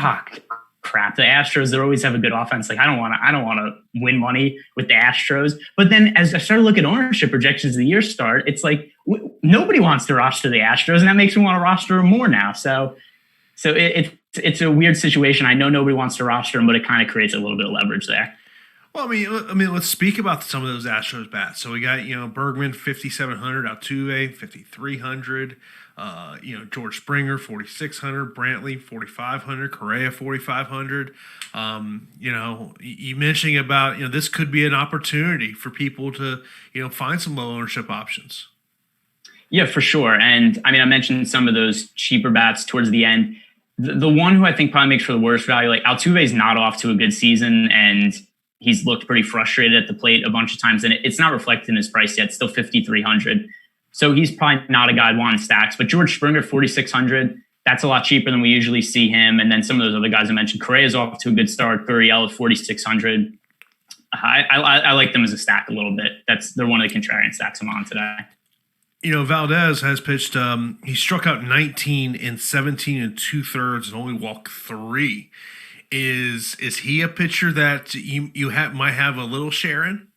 crap, the Astros, they always have a good offense. Like I don't want to win money with the Astros. But then as I started looking at ownership projections as the year start, it's like nobody wants to roster the Astros, and that makes me want to roster them more now. So it's a weird situation. I know nobody wants to roster them, but it kind of creates a little bit of leverage there. Well, I mean, let's speak about some of those Astros bats. So we got, Bergman, 5,700, Altuve, 5,300, George Springer, 4,600, Brantley, 4,500, Correa, 4,500. You mentioning about, this could be an opportunity for people to, find some low ownership options. Yeah, for sure. And I mean, I mentioned some of those cheaper bats towards the end. The one who I think probably makes for the worst value, like Altuve is not off to a good season, and he's looked pretty frustrated at the plate a bunch of times, and it's not reflected in his price yet. It's still 5,300. So he's probably not a guy I'd want in stacks. But George Springer, 4,600, that's a lot cheaper than we usually see him. And then some of those other guys I mentioned, Correa's off to a good start. Gurriel at 4,600. I like them as a stack a little bit. They're one of the contrarian stacks I'm on today. Valdez has pitched, he struck out 19 in 17 and 2/3 and only walked 3 Is he a pitcher that you might have a little share in?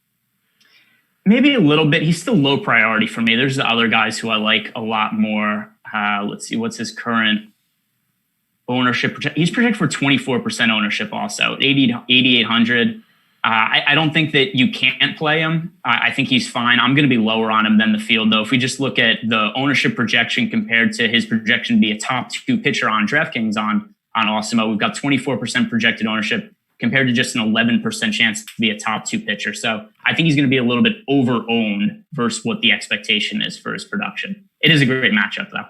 Maybe a little bit. He's still low priority for me. There's the other guys who I like a lot more. Let's see, what's his current ownership? He's projected for 24% ownership also, 8,800. I don't think that you can't play him. I think he's fine. I'm going to be lower on him than the field, though. If we just look at the ownership projection compared to his projection to be a top 2 pitcher on DraftKings on Awesemo, we've got 24% projected ownership compared to just an 11% chance to be a top 2 pitcher. So I think he's going to be a little bit over-owned versus what the expectation is for his production. It is a great matchup, though.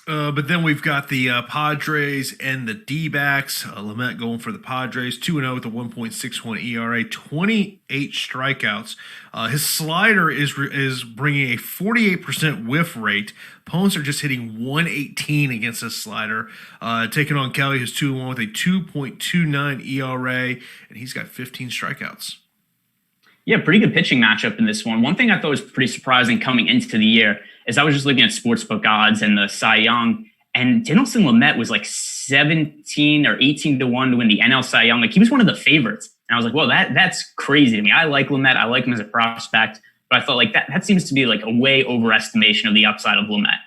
But then we've got the Padres and the D-backs. Lamet going for the Padres, 2-0 with a 1.61 ERA, 28 strikeouts. His slider is bringing a 48% whiff rate. Opponents are just hitting 118 against his slider. Taking on Kelly, who's 2-1 with a 2.29 ERA, and he's got 15 strikeouts. Yeah, pretty good pitching matchup in this one. One thing I thought was pretty surprising coming into the year is I was just looking at sportsbook odds and the Cy Young, and Dinelson Lamet was like 17 or 18 to 1 to win the NL Cy Young. Like, he was one of the favorites. And I was like, well, that's crazy to me. I like Lamet. I like him as a prospect, but I thought like that seems to be like a way overestimation of the upside of Lamet.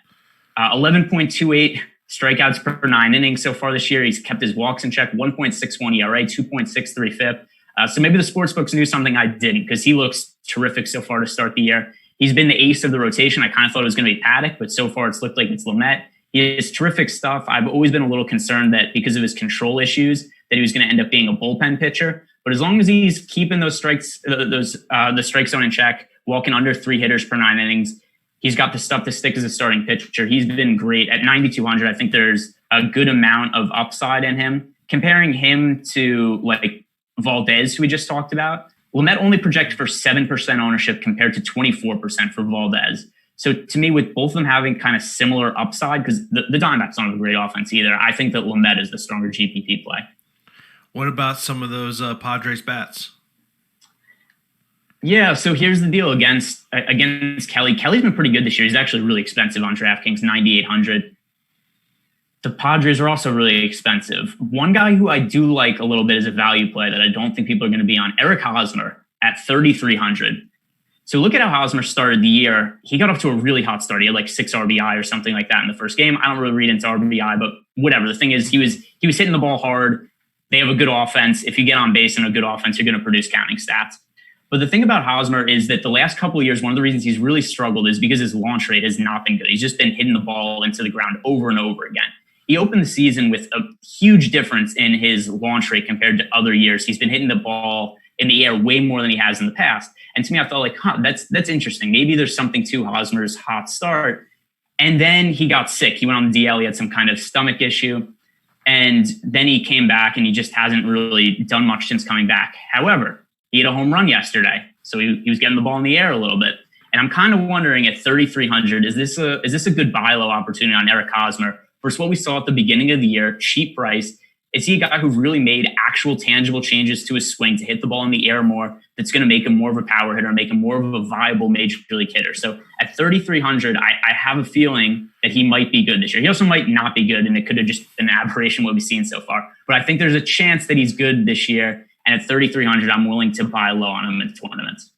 11.28 strikeouts per 9 innings so far this year. He's kept his walks in check, 1.61 ERA, 2.63 FIP. So maybe the sportsbooks knew something I didn't, because he looks terrific so far to start the year. He's been the ace of the rotation. I kind of thought it was going to be Paddock, but so far it's looked like it's Lamet. He has terrific stuff. I've always been a little concerned that because of his control issues that he was going to end up being a bullpen pitcher. But as long as he's keeping those strikes, the strike zone in check, walking under 3 hitters per 9 innings, he's got the stuff to stick as a starting pitcher. He's been great. At 9,200, I think there's a good amount of upside in him. Comparing him to like Valdez, who we just talked about, Lamet only projected for 7% ownership compared to 24% for Valdez. So to me, with both of them having kind of similar upside, because the Diamondbacks don't have a great offense either, I think that Lamet is the stronger GPP play. What about some of those Padres bats? Yeah, so here's the deal against Kelly. Kelly's been pretty good this year. He's actually really expensive on DraftKings, 9,800. The Padres are also really expensive. One guy who I do like a little bit as a value play that I don't think people are going to be on, Eric Hosmer at 3,300. So look at how Hosmer started the year. He got off to a really hot start. He had like 6 RBI or something like that in the first game. I don't really read into RBI, but whatever. The thing is, he was hitting the ball hard. They have a good offense. If you get on base in a good offense, you're going to produce counting stats. But the thing about Hosmer is that the last couple of years, one of the reasons he's really struggled is because his launch rate has not been good. He's just been hitting the ball into the ground over and over again. He opened the season with a huge difference in his launch rate compared to other years. He's been hitting the ball in the air way more than he has in the past. And to me, I thought like, that's interesting. Maybe there's something to Hosmer's hot start. And then he got sick. He went on the DL. He had some kind of stomach issue. And then he came back and he just hasn't really done much since coming back. However, he hit a home run yesterday. So he was getting the ball in the air a little bit. And I'm kind of wondering at 3,300, is this a good buy low opportunity on Eric Hosmer versus what we saw at the beginning of the year, cheap price? Is he a guy who really made actual tangible changes to his swing to hit the ball in the air more that's going to make him more of a power hitter, make him more of a viable major league hitter? So at 3,300, I have a feeling that he might be good this year. He also might not be good, and it could have just been an aberration what we've seen so far. But I think there's a chance that he's good this year. And at 3,300, I'm willing to buy low on him in tournaments.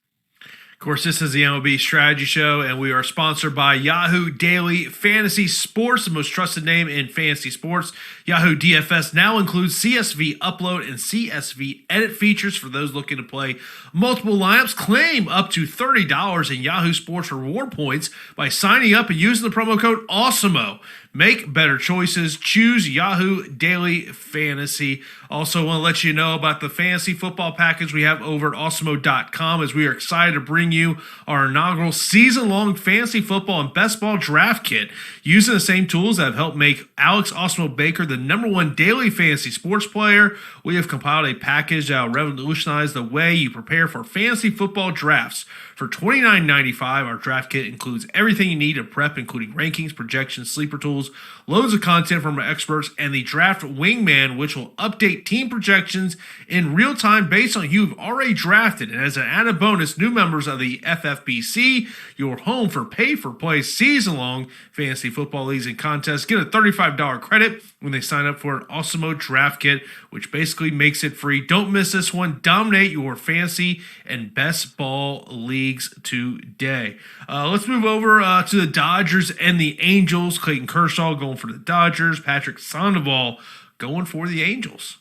Of course, this is the MLB Strategy Show, and we are sponsored by Yahoo Daily Fantasy Sports, the most trusted name in fantasy sports. Yahoo DFS now includes CSV upload and CSV edit features for those looking to play multiple lineups. Claim up to $30 in Yahoo Sports reward points by signing up and using the promo code Awesemo. Make better choices. Choose Yahoo Daily Fantasy. Also want to let you know about the fantasy football package we have over at Awesemo.com, as we are excited to bring you our inaugural season-long fantasy football and best ball draft kit. Using the same tools that have helped make Alex Awesemo Baker the #1 daily fantasy sports player, we have compiled a package that will revolutionize the way you prepare for fantasy football drafts. For $29.95, our draft kit includes everything you need to prep, including rankings, projections, sleeper tools, loads of content from our experts, and the Draft Wingman, which will update team projections in real time based on who you've already drafted. And as an added bonus, new members of the FFBC, your home for pay-for-play season-long fantasy football leagues and contests, get a $35 credit when they they sign up for an Awesemo draft kit, which basically makes it free. Don't miss this one. Dominate your fantasy and best ball leagues today. Let's move over to the Dodgers and the Angels. Clayton Kershaw going for the Dodgers. Patrick Sandoval going for the Angels.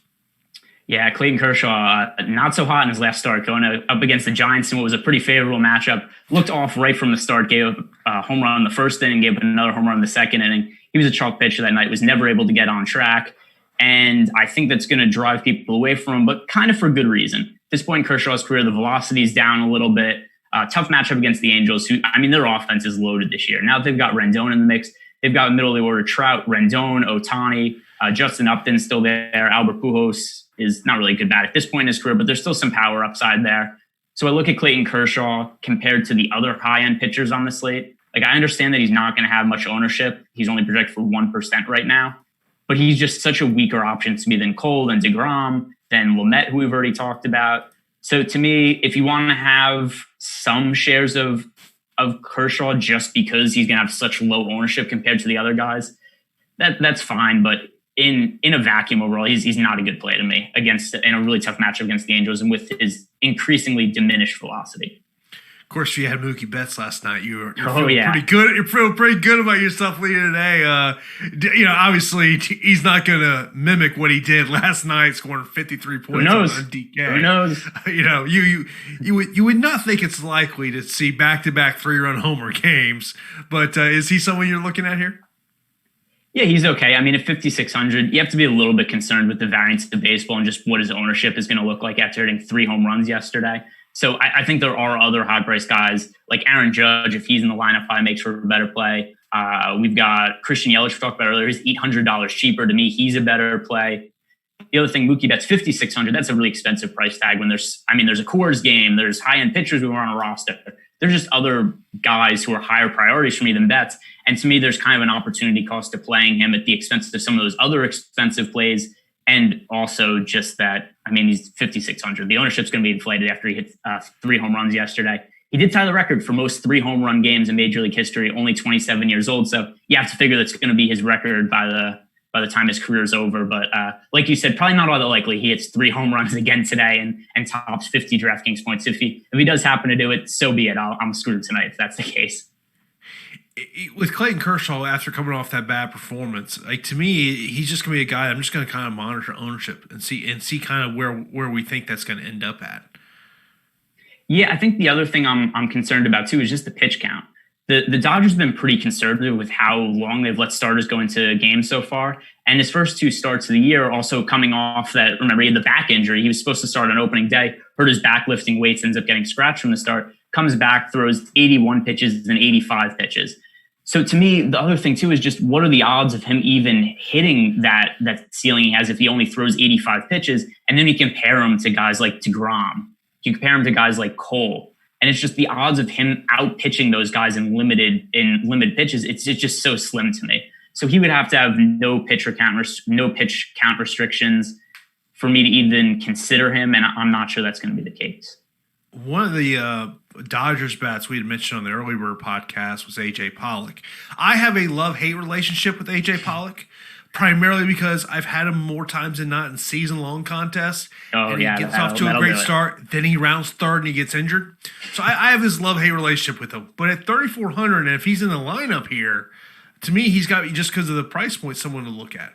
Yeah, Clayton Kershaw, not so hot in his last start, going up against the Giants in what was a pretty favorable matchup. Looked off right from the start, gave up a home run in the first inning, gave up another home run in the second inning. He was a chalk pitcher that night, was never able to get on track. And I think that's going to drive people away from him, but kind of for good reason. At this point in Kershaw's career, the velocity is down a little bit. Tough matchup against the Angels, who, I mean, their offense is loaded this year. Now they've got Rendon in the mix. They've got middle of the order Trout, Rendon, Ohtani, Justin Upton's still there. Albert Pujols is not really a good bat at this point in his career, but there's still some power upside there. So I look at Clayton Kershaw compared to the other high-end pitchers on the slate. Like, I understand that he's not going to have much ownership. He's only projected for 1% right now, but he's just such a weaker option to me than Cole, than DeGrom, than Lamet, who we've already talked about. So to me, if you want to have some shares of Kershaw just because he's going to have such low ownership compared to the other guys, that's fine. But in a vacuum overall, he's not a good play to me in a really tough matchup against the Angels and with his increasingly diminished velocity. Of course, if you had Mookie Betts last night, you're pretty good. You're feeling pretty good about yourself leading today. Obviously, he's not going to mimic what he did last night, scoring 53 points on DK. Who knows? You would not think it's likely to see back-to-back 3-run homer games, but is he someone you're looking at here? Yeah, he's okay. I mean, at 5,600, you have to be a little bit concerned with the variance of baseball and just what his ownership is going to look like after hitting 3 home runs yesterday. So I think there are other high-priced guys like Aaron Judge. If he's in the lineup, probably makes for a better play. We've got Christian Yelich we talked about earlier. He's $800 cheaper. To me, he's a better play. The other thing, Mookie Betts, 5,600. That's a really expensive price tag when there's a Coors game. There's high-end pitchers who are on a roster. There's just other guys who are higher priorities for me than Betts. And to me, there's kind of an opportunity cost to playing him at the expense of some of those other expensive plays. And also just that, I mean, he's 5,600. The ownership's going to be inflated after he hit 3 home runs yesterday. He did tie the record for most 3 home run games in Major League history, only 27 years old. So you have to figure that's going to be his record by the time his career's over. But like you said, probably not all that likely he hits 3 home runs again today and tops 50 DraftKings points. If he does happen to do it, so be it. I'm screwed tonight if that's the case. With Clayton Kershaw, after coming off that bad performance, like, to me, he's just going to be a guy I'm just going to kind of monitor ownership and see kind of where we think that's going to end up at. Yeah, I think the other thing I'm concerned about too is just the pitch count. The Dodgers have been pretty conservative with how long they've let starters go into games so far. And his first 2 starts of the year, also coming off that, remember, he had the back injury. He was supposed to start on opening day, hurt his back lifting weights, ends up getting scratched from the start, comes back, throws 81 pitches and 85 pitches. So to me, the other thing too is just what are the odds of him even hitting that ceiling he has if he only throws 85 pitches? And then you compare him to guys like DeGrom. You compare him to guys like Cole. And it's just the odds of him out pitching those guys in limited pitches. It's just so slim to me. So he would have to have no pitch count restrictions for me to even consider him. And I'm not sure that's going to be the case. One of the Dodgers bats we had mentioned on the Early Bird podcast was A.J. Pollock. I have a love-hate relationship with A.J. Pollock, primarily because I've had him more times than not in season-long contests. He gets off to a great start, then he rounds third and he gets injured. So I have this love-hate relationship with him. But at 3,400, and if he's in the lineup here, to me, he's got, just because of the price point, someone to look at.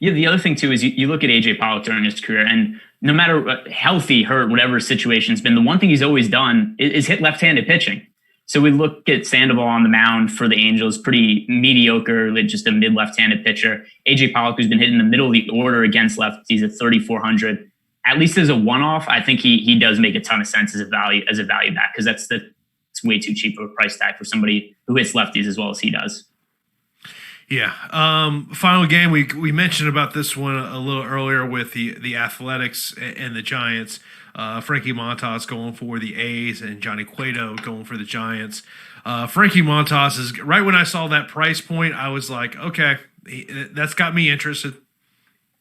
Yeah, the other thing, too, is you look at A.J. Pollock during his career, and no matter healthy, hurt, whatever situation's been, the one thing he's always done is hit left-handed pitching. So we look at Sandoval on the mound for the Angels, pretty mediocre, just a mid-left-handed pitcher. A.J. Pollock, who's been hitting the middle of the order against lefties at 3,400. At least as a one-off, I think he does make a ton of sense as a value back, because it's way too cheap of a price tag for somebody who hits lefties as well as he does. Yeah. Final game, we mentioned about this one a little earlier with the Athletics and the Giants. Frankie Montas going for the A's and Johnny Cuedo going for the Giants. Frankie Montas is, right when I saw that price point, I was like, okay, that's got me interested.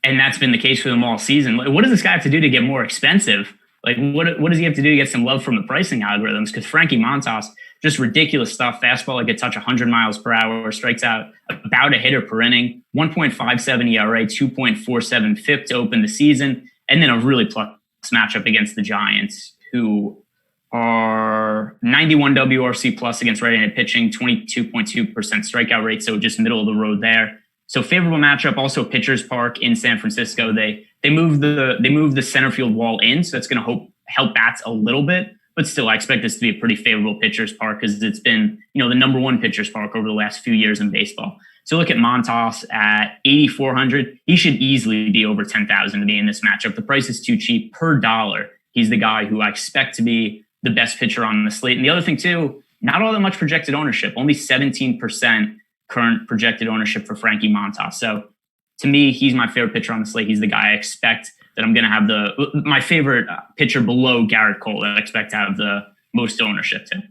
And that's been the case for them all season. What does this guy have to do to get more expensive? Like, what does he have to do to get some love from the pricing algorithms? Because Frankie Montas, just ridiculous stuff. Fastball like a touch 100 miles per hour, strikes out about a hitter per inning, 1.57 ERA, 2.47 FIP to open the season, and then a really plus matchup against the Giants, who are 91 WRC plus against right-handed pitching, 22.2% strikeout rate, so just middle of the road there. So favorable matchup. Also, Pitchers Park in San Francisco. They moved the center field wall in, so that's going to help bats a little bit. But still, I expect this to be a pretty favorable Pitchers Park because it's been, the number one Pitchers Park over the last few years in baseball. So look at Montas at 8,400. He should easily be over 10,000 to be in this matchup. The price is too cheap per dollar. He's the guy who I expect to be the best pitcher on the slate. And the other thing too, not all that much projected ownership, only 17% current projected ownership for Frankie Montas. So to me, he's my favorite pitcher on the slate. He's the guy I expect that I'm going to have my favorite pitcher below Garrett Cole that I expect to have the most ownership to.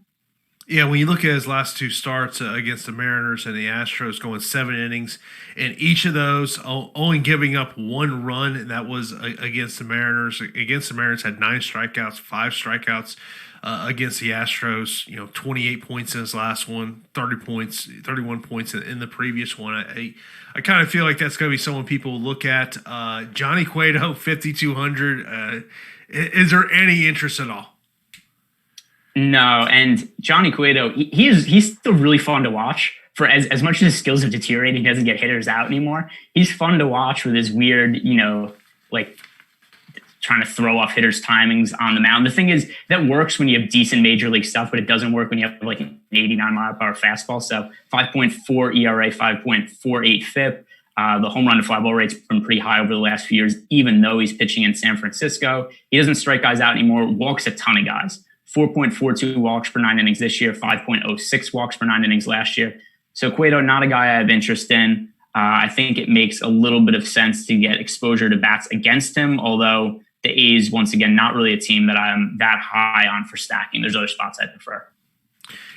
Yeah, when you look at his last two starts against the Mariners and the Astros, going 7 innings, and each of those only giving up 1 run, and that was against the Mariners. Against the Mariners, had 9 strikeouts, 5 strikeouts. Against the Astros, 28 points in his last one, 31 points in the previous one. I kind of feel like that's going to be someone people look at. Johnny Cuedo, 5,200. Is there any interest at all? No, and Johnny Cuedo, he's still really fun to watch. For as much as his skills have deteriorated, he doesn't get hitters out anymore. He's fun to watch with his weird, like trying to throw off hitters' timings on the mound. The thing is, that works when you have decent major league stuff, but it doesn't work when you have like an 89 mile per hour fastball. So 5.4 ERA, 5.48 FIP. The home run to fly ball rate's been pretty high over the last few years, even though he's pitching in San Francisco. He doesn't strike guys out anymore, walks a ton of guys. 4.42 walks per 9 innings this year, 5.06 walks per 9 innings last year. So Cueto, not a guy I have interest in. I think it makes a little bit of sense to get exposure to bats against him, although the A's, once again, not really a team that I'm that high on for stacking. There's other spots I prefer.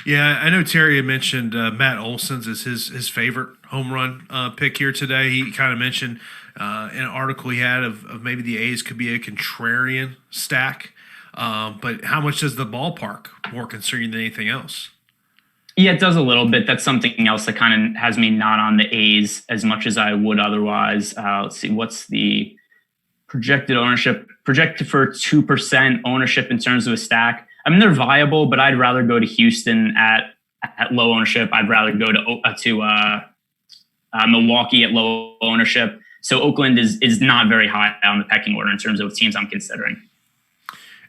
Yeah, I know Terry had mentioned Matt Olson's is his favorite home run pick here today. He kind of mentioned in an article he had of maybe the A's could be a contrarian stack. But how much does the ballpark more concerning than anything else? Yeah, it does a little bit. That's something else that kind of has me not on the A's as much as I would otherwise. Let's see, what's the projected ownership? Projected for 2% ownership in terms of a stack. I mean, they're viable, but I'd rather go to Houston at low ownership. I'd rather go to Milwaukee at low ownership. So Oakland is not very high on the pecking order in terms of teams I'm considering.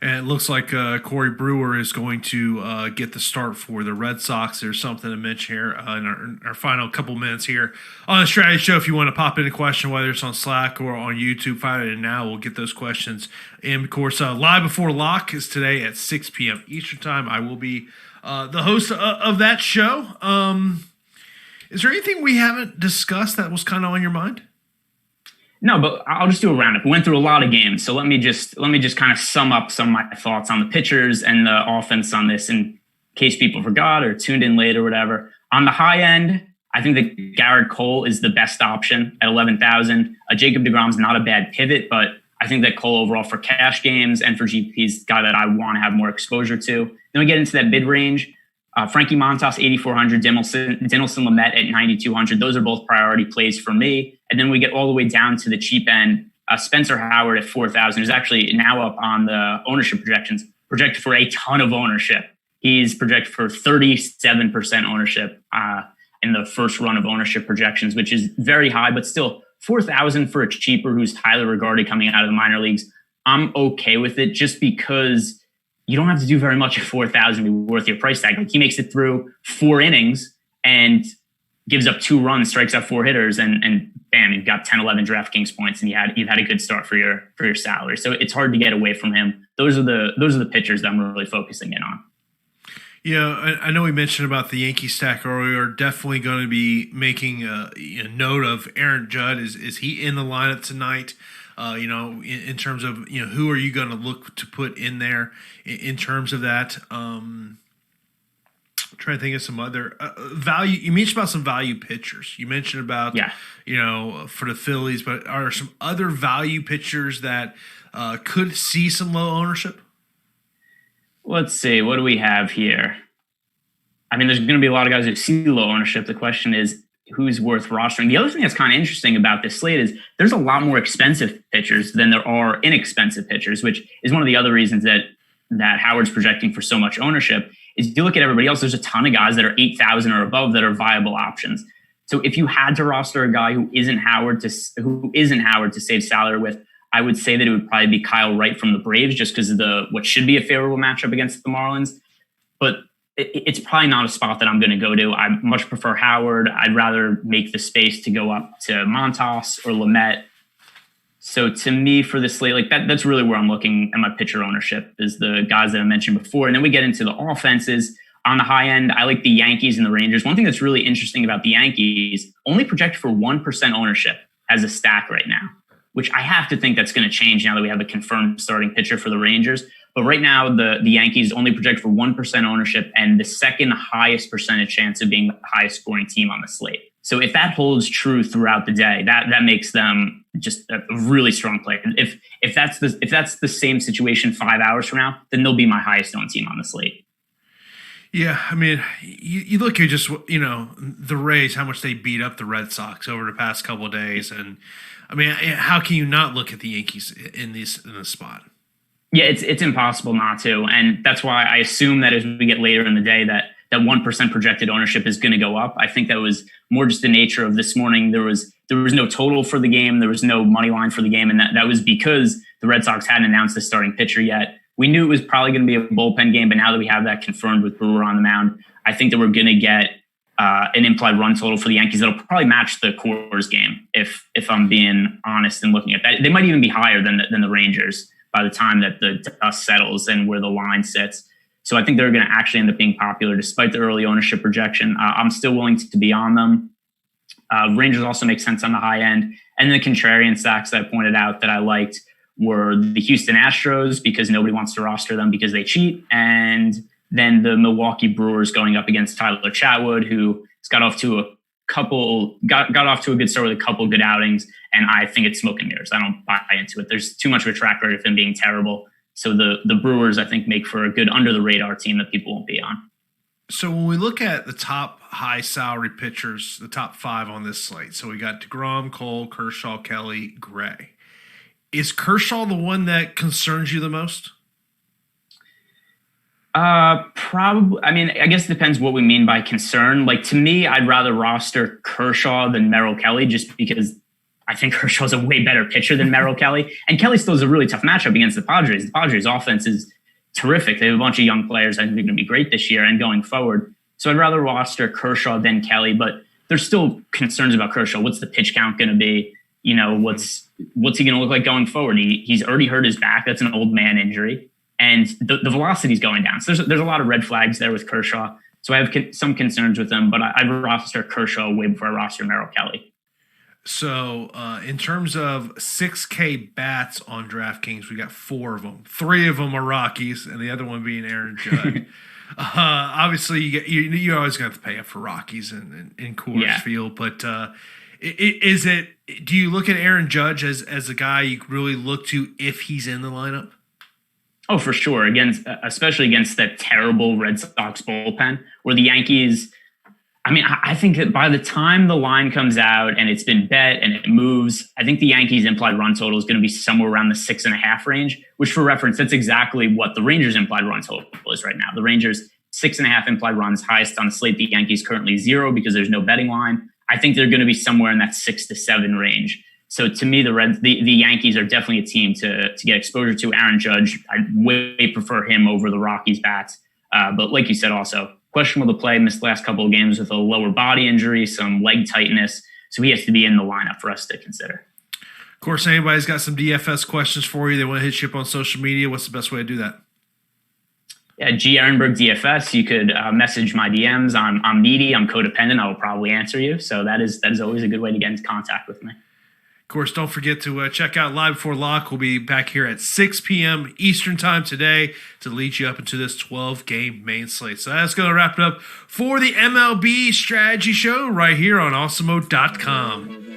And it looks like Corey Brewer is going to get the start for the Red Sox. There's something to mention here in our final couple minutes here on the Strategy Show. If you want to pop in a question, whether it's on Slack or on YouTube, find it now. We'll get those questions. And, of course, Live Before Lock is today at 6 p.m. Eastern Time. I will be the host of that show. Is there anything we haven't discussed that was kind of on your mind? No, but I'll just do a roundup. We went through a lot of games, so let me just kind of sum up some of my thoughts on the pitchers and the offense on this in case people forgot or tuned in late or whatever. On the high end, I think that Garrett Cole is the best option at 11,000. Jacob deGrom's not a bad pivot, but I think that Cole overall for cash games and for GP is the guy that I want to have more exposure to. Then we get into that mid range. Frankie Montas, 8,400, Dinelson Lamet at 9,200. Those are both priority plays for me. And then we get all the way down to the cheap end. Spencer Howard at 4,000 is actually now up on the ownership projections, projected for a ton of ownership. He's projected for 37% ownership in the first run of ownership projections, which is very high, but still 4,000 for a cheaper who's highly regarded coming out of the minor leagues. I'm okay with it just because you don't have to do very much at 4,000 to be worth your price tag. Like he makes it through 4 innings and gives up 2 runs, strikes out 4 hitters, and bam, you've got 10, 11 DraftKings points, and you've had a good start for your salary. So it's hard to get away from him. Those are the pitchers that I'm really focusing in on. Yeah, I know we mentioned about the Yankee stack earlier. Definitely going to be making a note of Aaron Judd. Is he in the lineup tonight? In terms of, who are you going to look to put in there in terms of that? I'm trying to think of some other value. You mentioned about some value pitchers. You mentioned about, for the Phillies, but are there some other value pitchers that could see some low ownership? Let's see. What do we have here? I mean, there's going to be a lot of guys who see low ownership. The question is, who's worth rostering? The other thing that's kind of interesting about this slate is there's a lot more expensive pitchers than there are inexpensive pitchers, which is one of the other reasons that Howard's projecting for so much ownership. Is if you look at everybody else, there's a ton of guys that are 8,000 or above that are viable options. So if you had to roster a guy who isn't Howard to save salary with, I would say that it would probably be Kyle Wright from the Braves, just because of what should be a favorable matchup against the Marlins. But it's probably not a spot that I'm going to go to. I much prefer Howard. I'd rather make the space to go up to Montas or Lamet. So to me, for the slate, like that's really where I'm looking at my pitcher ownership, is the guys that I mentioned before. And then we get into the offenses. On the high end, I like the Yankees and the Rangers. One thing that's really interesting about the Yankees, only projected for 1% ownership as a stack right now, which I have to think that's going to change now that we have a confirmed starting pitcher for the Rangers. But right now, the Yankees only project for 1% ownership and the second highest percentage chance of being the highest scoring team on the slate. So if that holds true throughout the day, that makes them just a really strong player. If that's the same situation 5 hours from now, then they'll be my highest owned team on the slate. Yeah, I mean, you look at just, the Rays, how much they beat up the Red Sox over the past couple of days. And, I mean, how can you not look at the Yankees in this spot? Yeah, it's impossible not to. And that's why I assume that as we get later in the day that 1% projected ownership is going to go up. I think that was more just the nature of this morning. There was no total for the game. There was no money line for the game. And that was because the Red Sox hadn't announced the starting pitcher yet. We knew it was probably going to be a bullpen game, but now that we have that confirmed with Brewer on the mound, I think that we're going to get an implied run total for the Yankees that'll probably match the Coors game, if I'm being honest and looking at that. They might even be higher than the Rangers by the time that the dust settles and where the line sits. So I think they're going to actually end up being popular despite the early ownership projection. I'm still willing to be on them. Rangers also make sense on the high end. And the contrarian stacks that I pointed out that I liked were the Houston Astros, because nobody wants to roster them because they cheat. And then the Milwaukee Brewers going up against Tyler Chatwood, who has got off to a good start with a couple good outings. And I think it's smoke and mirrors. I don't buy into it. There's too much of a track record of him being terrible. So the Brewers, I think, make for a good under-the-radar team that people won't be on. So when we look at the top high-salary pitchers, the top 5 on this slate, so we got DeGrom, Cole, Kershaw, Kelly, Gray. Is Kershaw the one that concerns you the most? Probably. I mean, I guess it depends what we mean by concern. Like, to me, I'd rather roster Kershaw than Merrill Kelly, just because I think Kershaw's a way better pitcher than Merrill Kelly. And Kelly still has a really tough matchup against the Padres. The Padres offense is terrific. They have a bunch of young players. I think they're going to be great this year and going forward. So I'd rather roster Kershaw than Kelly, but there's still concerns about Kershaw. What's the pitch count going to be? What's he going to look like going forward? He's already hurt his back. That's an old man injury. And the velocity's going down. So there's a lot of red flags there with Kershaw. So I have some concerns with him, but I'd roster Kershaw way before I roster Merrill Kelly. So in terms of 6K bats on DraftKings, we got 4 of them. 3 of them are Rockies, and the other one being Aaron Judge. Obviously, you always got to pay up for Rockies in Coors Field, but do you look at Aaron Judge as a guy you really look to if he's in the lineup? Oh, for sure. Especially against that terrible Red Sox bullpen, where the Yankees, I mean, I think that by the time the line comes out and it's been bet and it moves, I think the Yankees implied run total is going to be somewhere around the 6.5 range, which, for reference, that's exactly what the Rangers implied run total is right now. The Rangers 6.5 implied runs, highest on the slate. The Yankees currently 0 because there's no betting line. I think they're going to be somewhere in that 6 to 7 range. So to me, the Yankees are definitely a team to get exposure to. Aaron Judge, I'd way prefer him over the Rockies bats. But like you said, also questionable to play, missed the last couple of games with a lower body injury, some leg tightness. So he has to be in the lineup for us to consider. Of course, anybody's got some DFS questions for you. They want to hit you up on social media. What's the best way to do that? Yeah, G. Ehrenberg DFS. You could message my DMs. I'm needy. I'm codependent. I will probably answer you. So that is always a good way to get into contact with me. Of course, don't forget to check out Live Before Lock. We'll be back here at 6 p.m. Eastern Time today to lead you up into this 12-game main slate. So that's going to wrap it up for the MLB Strategy Show right here on Awesemo.com.